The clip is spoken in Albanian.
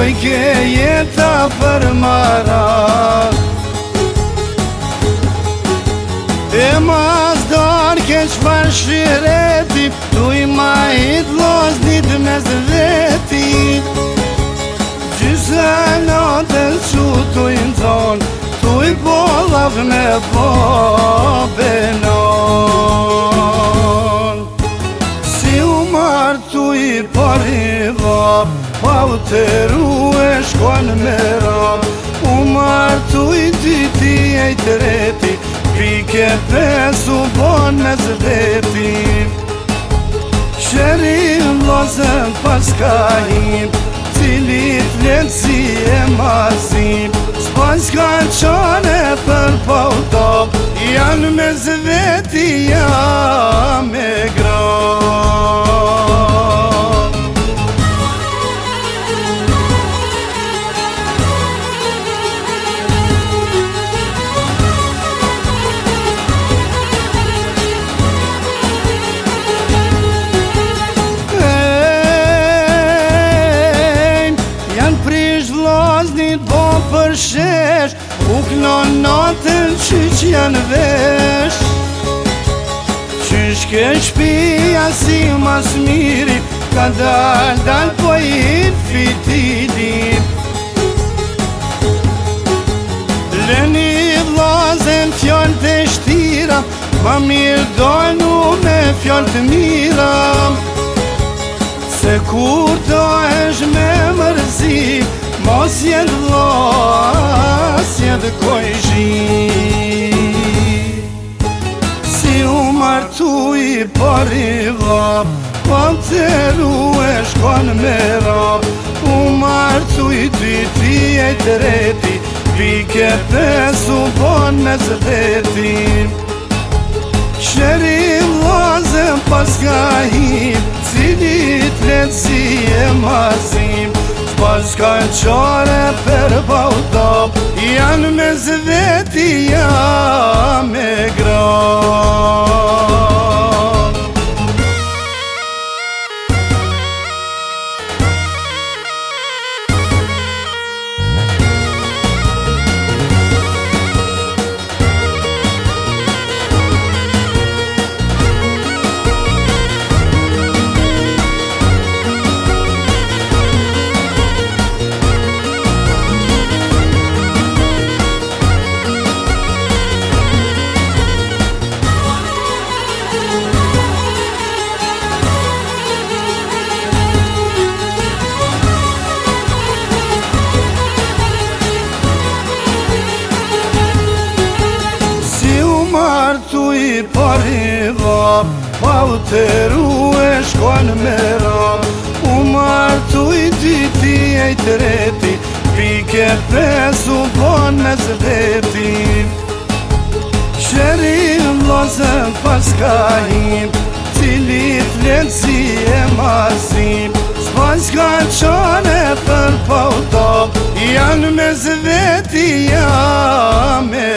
Shkoj ke jeta për marat E mas dar keq farshireti Tu I majit loznit me zveti Gjyse natën që tu I nxon Tu I pollav me po benon Si u martu I pariva Pa u teru e shkon me ram U martu I dyti e I treti Pike pesu bon me zveti Sherim lozën pas kahim Cilit letësi e mazim S'pas ka qane për pautop Janë me zveti, jam me gram Bo për shesh U kënon natën qyq janë vesh Qysh ke shpia si mas miri Ka dal po I fitidi Leni vlazen fjall të shtira Ma mirë dojnu me fjall të mira Se kur do esh me mërzi Mos jetë vlas, jetë kojshi Si u martu I pariva Pa teru e shkon me rap U martu I dyti e treti Pike pesu bon me zveti Sherim lazem pas kahim Cilit letësi e mazim Pas ka qare për pautop Janë me zveti, jam me gram Martu I pariva Pa u teru e shkon me ram U martu I dyti e treti Pike pesu bon me zveti Sherim lozën pas kahim Cilit letësi e mazim S'pas ka qane për pautop Janë me zveti, jam me